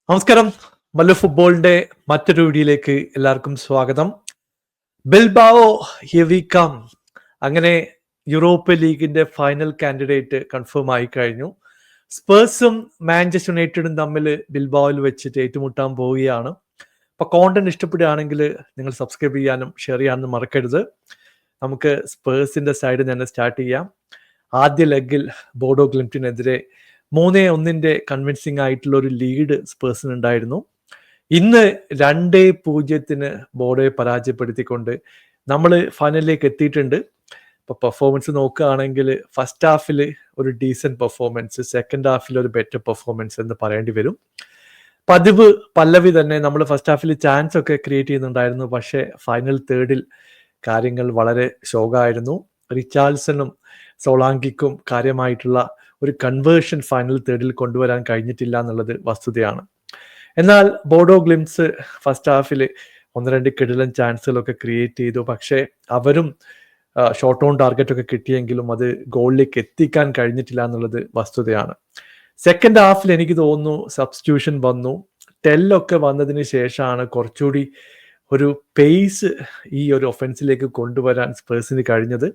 നമസ്കാരം. മല്ലു ഫുട്ബോളിന്റെ മറ്റൊരു വീഡിയോയിലേക്ക് എല്ലാവർക്കും സ്വാഗതം. Bilbao here we come. അങ്ങനെ യൂറോപ്യൻ ലീഗിന്റെ ഫൈനൽ കാൻഡിഡേറ്റ് കൺഫേം ആയി കഴിഞ്ഞു. സ്പേഴ്സും മാഞ്ചസ്റ്റർ യുണൈറ്റഡും തമ്മിൽ ബിൽബാവോയിൽ വെച്ചിട്ട് ഏറ്റുമുട്ടാൻ പോവുകയാണ്. അപ്പോൾ കോണ്ടന്റ് ഇഷ്ടപ്പെടുകയാണെങ്കിൽ നിങ്ങൾ സബ്സ്ക്രൈബ് ചെയ്യാനും ഷെയർ ചെയ്യാനും മറക്കരുത്. നമുക്ക് സ്പേഴ്സിന്റെ സൈഡിൽ തന്നെ സ്റ്റാർട്ട് ചെയ്യാം. ആദ്യ ലെഗിൽ ബോഡോ ഗ്ലിംപ്റ്റിനെതിരെ 3-1 കൺവിൻസിംഗ് ആയിട്ടുള്ള ഒരു ലീഡ് സ്പേഴ്സിന് ഉണ്ടായിരുന്നു. ഇന്ന് 2-0 ബോഡോയെ പരാജയപ്പെടുത്തിക്കൊണ്ട് നമ്മൾ ഫൈനലിലേക്ക് എത്തിയിട്ടുണ്ട്. ഇപ്പോൾ പെർഫോമൻസ് നോക്കുകയാണെങ്കിൽ ഫസ്റ്റ് ഹാഫിൽ ഒരു ഡീസൻറ്റ് പെർഫോമൻസ്, സെക്കൻഡ് ഹാഫിൽ ഒരു ബെറ്റർ പെർഫോമൻസ് എന്ന് പറയേണ്ടി വരും. പതിവ് പല്ലവി തന്നെ നമ്മൾ ഫസ്റ്റ് ഹാഫിൽ ചാൻസ് ഒക്കെ ക്രിയേറ്റ് ചെയ്യുന്നുണ്ടായിരുന്നു. പക്ഷേ ഫൈനൽ തേർഡിൽ കാര്യങ്ങൾ വളരെ ശോകമായിരുന്നു. റിച്ചാർഡ്സണും സോളാങ്കിക്കും കാര്യമായിട്ടുള്ള ഒരു കൺവേർഷൻ ഫൈനൽ തേർഡിൽ കൊണ്ടുവരാൻ കഴിഞ്ഞിട്ടില്ല എന്നുള്ളത് വസ്തുതയാണ്. എന്നാൽ ബോഡോ ഗ്ലിംസ് ഫസ്റ്റ് ഹാഫിൽ 1-2 കിടിലൻ ചാൻസുകളൊക്കെ ക്രിയേറ്റ് ചെയ്തു. പക്ഷേ അവരും ഷോർട്ട് ഓൺ ടാർഗറ്റ് ഒക്കെ കിട്ടിയെങ്കിലും അത് ഗോളിലേക്ക് എത്തിക്കാൻ കഴിഞ്ഞിട്ടില്ല എന്നുള്ളത് വസ്തുതയാണ്. സെക്കൻഡ് ഹാഫിൽ എനിക്ക് തോന്നുന്നു സബ്സ്റ്റിറ്റ്യൂഷൻ വന്നു. ടെല്ലൊക്കെ വന്നതിന് ശേഷമാണ് കുറച്ചുകൂടി ഒരു പേസ് ഈ ഒരു ഒഫൻസിലേക്ക് കൊണ്ടുവരാൻ സ്പേഴ്സിന് കഴിഞ്ഞത്.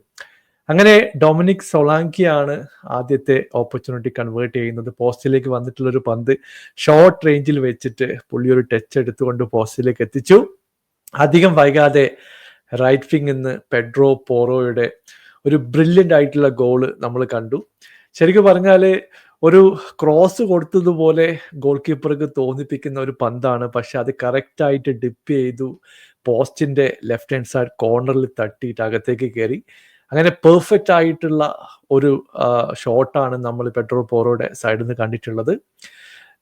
അങ്ങനെ ഡൊമിനിക് സൊളാങ്കിയാണ് ആദ്യത്തെ ഓപ്പർച്യൂണിറ്റി കൺവേർട്ട് ചെയ്യുന്നത്. പോസ്റ്റിലേക്ക് വന്നിട്ടുള്ളൊരു പന്ത് ഷോർട്ട് റേഞ്ചിൽ വെച്ചിട്ട് പുള്ളി ഒരു ടച്ച് എടുത്തുകൊണ്ട് പോസ്റ്റിലേക്ക് എത്തിച്ചു. അധികം വൈകാതെ റൈറ്റ് വിങ് നിന്ന് പെഡ്രോ പോറോയുടെ ഒരു ബ്രില്യൻ്റ് ആയിട്ടുള്ള ഗോള് നമ്മൾ കണ്ടു. ശരിക്കും പറഞ്ഞാൽ ഒരു ക്രോസ് കൊടുത്തതുപോലെ ഗോൾ കീപ്പർക്ക് തോന്നിപ്പിക്കുന്ന ഒരു പന്താണ്. പക്ഷെ അത് കറക്റ്റായിട്ട് ഡിപ്പ് ചെയ്തു പോസ്റ്റിൻ്റെ ലെഫ്റ്റ് ഹാൻഡ് സൈഡ് കോർണറിൽ തട്ടിയിട്ട് അകത്തേക്ക് കയറി. അങ്ങനെ പെർഫെക്റ്റ് ആയിട്ടുള്ള ഒരു ഷോട്ടാണ് നമ്മൾ പെഡ്രോ പോറോയുടെ സൈഡിൽ നിന്ന് കണ്ടിട്ടുള്ളത്.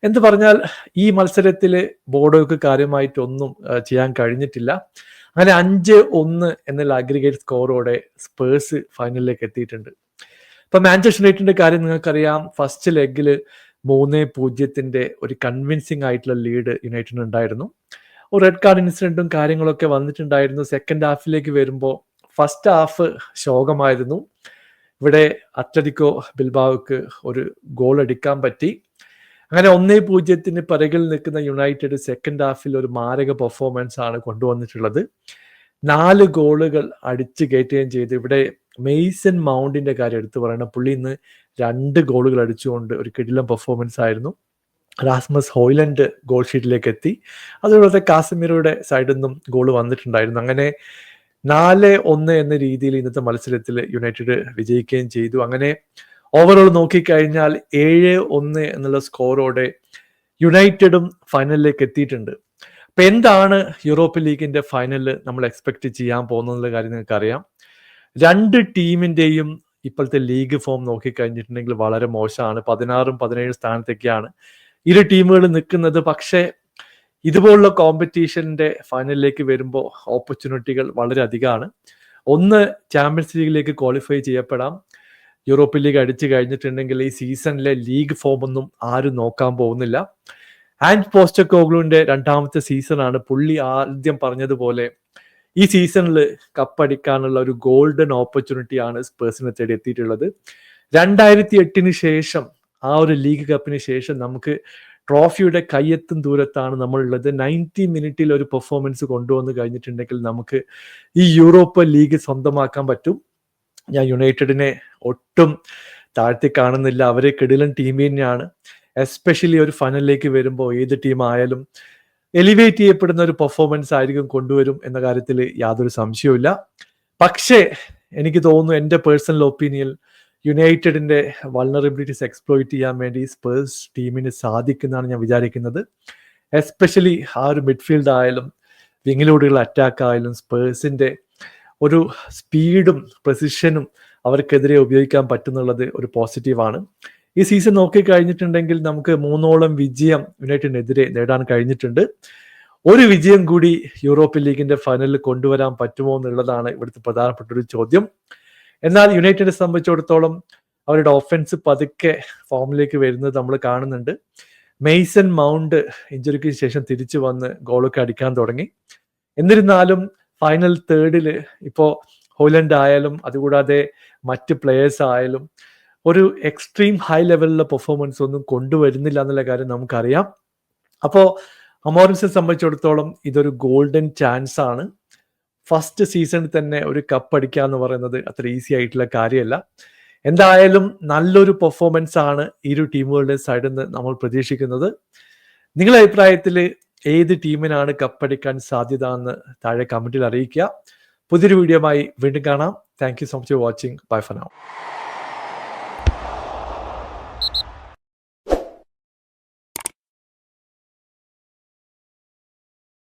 എന്ത് പറഞ്ഞാൽ ഈ മത്സരത്തിൽ ബോഡോയ്ക്ക് കാര്യമായിട്ടൊന്നും ചെയ്യാൻ കഴിഞ്ഞിട്ടില്ല. അങ്ങനെ 5-1 എന്നുള്ള അഗ്രിഗേറ്റ് സ്കോറോടെ സ്പേഴ്സ് ഫൈനലിലേക്ക് എത്തിയിട്ടുണ്ട്. ഇപ്പം മാഞ്ചസ്റ്റർ യുണൈറ്റഡിന്റെ കാര്യം നിങ്ങൾക്കറിയാം. ഫസ്റ്റ് ലെഗിൽ 3-0 ഒരു കൺവിൻസിങ് ആയിട്ടുള്ള ലീഡ് യുണൈറ്റഡിന് ഉണ്ടായിരുന്നു. ഒരു റെഡ് കാർഡ് ഇൻസിഡന്റും കാര്യങ്ങളൊക്കെ വന്നിട്ടുണ്ടായിരുന്നു. സെക്കൻഡ് ഹാഫിലേക്ക് വരുമ്പോൾ ഫസ്റ്റ് ഹാഫ് ശോകമായിരുന്നു. ഇവിടെ അത്ലറ്റിക്കോ ബിൽബാവോക്ക് ഒരു ഗോൾ അടിക്കാൻ പറ്റി. അങ്ങനെ 1-0 പിറകിൽ നിൽക്കുന്ന യുണൈറ്റഡ് സെക്കൻഡ് ഹാഫിൽ ഒരു മാരക പെർഫോമൻസ് ആണ് കൊണ്ടുവന്നിട്ടുള്ളത്. 4 ഗോളുകൾ അടിച്ചു കയറ്റുകയും ചെയ്തു. ഇവിടെ മെയ്സൺ മൗണ്ടിന്റെ കാര്യം എടുത്തു പറയണം. പുള്ളി ഇന്ന് 2 ഗോളുകൾ അടിച്ചുകൊണ്ട് ഒരു കിടിലൻ പെർഫോമൻസ് ആയിരുന്നു. റാസ്മസ് ഹോയ്ലൻഡ് ഗോൾ ഷീറ്റിലേക്ക് എത്തി. അതുപോലെ കാസമിറോയുടെ സൈഡിൽ നിന്നും ഗോൾ വന്നിട്ടുണ്ടായിരുന്നു. അങ്ങനെ 4-1 എന്ന രീതിയിൽ ഇന്നത്തെ മത്സരത്തിൽ യുണൈറ്റഡ് വിജയിക്കുകയും ചെയ്തു. അങ്ങനെ ഓവറോൾ നോക്കിക്കഴിഞ്ഞാൽ 7-1 എന്നുള്ള സ്കോറോടെ യുണൈറ്റഡും ഫൈനലിലേക്ക് എത്തിയിട്ടുണ്ട്. അപ്പൊ എന്താണ് യൂറോപ്യൻ ലീഗിന്റെ ഫൈനലിൽ നമ്മൾ എക്സ്പെക്ട് ചെയ്യാൻ പോകുന്നുള്ള കാര്യം നിങ്ങൾക്ക് അറിയാം. 2 ടീമിന്റെയും ഇപ്പോഴത്തെ ലീഗ് ഫോം നോക്കിക്കഴിഞ്ഞിട്ടുണ്ടെങ്കിൽ വളരെ മോശമാണ്. 16ഉം 17 സ്ഥാനത്തൊക്കെയാണ് ഇരു ടീമുകൾ നിൽക്കുന്നത്. പക്ഷേ ഇതുപോലുള്ള കോമ്പറ്റീഷന്റെ ഫൈനലിലേക്ക് വരുമ്പോൾ ഓപ്പർച്യൂണിറ്റികൾ വളരെ അധികമാണ്. ഒന്ന്, ചാമ്പ്യൻസ് ലീഗിലേക്ക് ക്വാളിഫൈ ചെയ്യപ്പെടാം. യൂറോപ്യൻ ലീഗ് അടിച്ചു കഴിഞ്ഞിട്ടുണ്ടെങ്കിൽ ഈ സീസണിലെ ലീഗ് ഫോം ഒന്നും ആരും നോക്കാൻ പോകുന്നില്ല. ആൻഡ് പോസ്റ്റക്കോഗ്ലുവിന്റെ 2ാമത്തെ സീസണാണ്. പുള്ളി ആദ്യം പറഞ്ഞതുപോലെ ഈ സീസണിൽ കപ്പടിക്കാനുള്ള ഒരു ഗോൾഡൻ ഓപ്പർച്യൂണിറ്റിയാണ് സ്പേഴ്സിനെ തേടി എത്തിയിട്ടുള്ളത്. 2008 ശേഷം ആ ഒരു ലീഗ് കപ്പിന് ശേഷം നമുക്ക് ട്രോഫിയുടെ കയ്യെത്തും ദൂരത്താണ് നമ്മളുള്ളത്. 90 മിനിറ്റിൽ ഒരു പെർഫോമൻസ് കൊണ്ടുവന്ന് കഴിഞ്ഞിട്ടുണ്ടെങ്കിൽ നമുക്ക് ഈ യൂറോപ്യൻ ലീഗ് സ്വന്തമാക്കാൻ പറ്റും. ഞാൻ യുണൈറ്റഡിനെ ഒട്ടും താഴ്ത്തി കാണുന്നില്ല. അവരെ കിടിലൻ ടീം തന്നെയാണ്. എസ്പെഷ്യലി ഒരു ഫൈനലിലേക്ക് വരുമ്പോൾ ഏത് ടീം ആയാലും എലിവേറ്റ് ചെയ്യപ്പെടുന്ന ഒരു പെർഫോമൻസ് ആയിരിക്കും കൊണ്ടുവരും എന്ന കാര്യത്തിൽ യാതൊരു സംശയവുമില്ല. പക്ഷേ എനിക്ക് തോന്നുന്നു, എൻ്റെ പേഴ്സണൽ ഒപ്പീനിയൻ, യുണൈറ്റഡിന്റെ വൾണറബിലിറ്റീസ് എക്സ്പ്ലോയിറ്റ് ചെയ്യാൻ വേണ്ടി സ്പേഴ്സ് ടീമിന് സാധിക്കുന്നതാണ് ഞാൻ വിചാരിക്കുന്നത്. എസ്പെഷ്യലി ആ ഒരു മിഡ്ഫീൽഡ് ആയാലും വിങ്ങിലൂടെയുള്ള അറ്റാക്ക് ആയാലും സ്പേഴ്സിന്റെ ഒരു സ്പീഡും പ്രസിഷനും അവർക്കെതിരെ ഉപയോഗിക്കാൻ പറ്റുന്നുള്ളത് ഒരു പോസിറ്റീവാണ്. ഈ സീസൺ നോക്കിക്കഴിഞ്ഞിട്ടുണ്ടെങ്കിൽ നമുക്ക് 3ഓളം വിജയം യുണൈറ്റഡിനെതിരെ നേടാൻ കഴിഞ്ഞിട്ടുണ്ട്. ഒരു വിജയം കൂടി യൂറോപ്യൻ ലീഗിന്റെ ഫൈനലിൽ കൊണ്ടുവരാൻ പറ്റുമോ എന്നുള്ളതാണ് ഇവിടുത്തെ പ്രധാനപ്പെട്ട ഒരു ചോദ്യം. എന്നാൽ യുണൈറ്റഡിനെ സംബന്ധിച്ചിടത്തോളം അവരുടെ ഓഫൻസ് പതുക്കെ ഫോമിലേക്ക് വരുന്നത് നമ്മൾ കാണുന്നുണ്ട്. മെയ്സൺ മൗണ്ട് ഇഞ്ചുറിക്ക് ശേഷം തിരിച്ചു വന്ന് ഗോളൊക്കെ അടിക്കാൻ തുടങ്ങി. എന്നിരുന്നാലും ഫൈനൽ തേർഡിൽ ഇപ്പോൾ ഹോലൻഡ് ആയാലും അതുകൂടാതെ മറ്റ് പ്ലെയേഴ്സ് ആയാലും ഒരു എക്സ്ട്രീം ഹൈ ലെവലിലുള്ള പെർഫോമൻസ് ഒന്നും കൊണ്ടുവരുന്നില്ല എന്നുള്ള കാര്യം നമുക്കറിയാം. അപ്പോൾ അമോറിൻസിനെ സംബന്ധിച്ചിടത്തോളം ഇതൊരു ഗോൾഡൻ ചാൻസ് ആണ്. ഫസ്റ്റ് സീസണിൽ തന്നെ ഒരു കപ്പ് അടിക്കുക എന്ന് പറയുന്നത് അത്ര ഈസി ആയിട്ടുള്ള കാര്യമല്ല. എന്തായാലും നല്ലൊരു പെർഫോമൻസ് ആണ് ഇരു ടീമുകളുടെ സൈഡിൽ നിന്ന് നമ്മൾ പ്രതീക്ഷിക്കുന്നത്. നിങ്ങളുടെ അഭിപ്രായത്തിൽ ഏത് ടീമിനാണ് കപ്പടിക്കാൻ സാധ്യത എന്ന് താഴെ കമന്റിൽ അറിയിക്കുക. പുതിയൊരു വീഡിയോയുമായി വീണ്ടും കാണാം. Thank you so much for watching. Bye for now.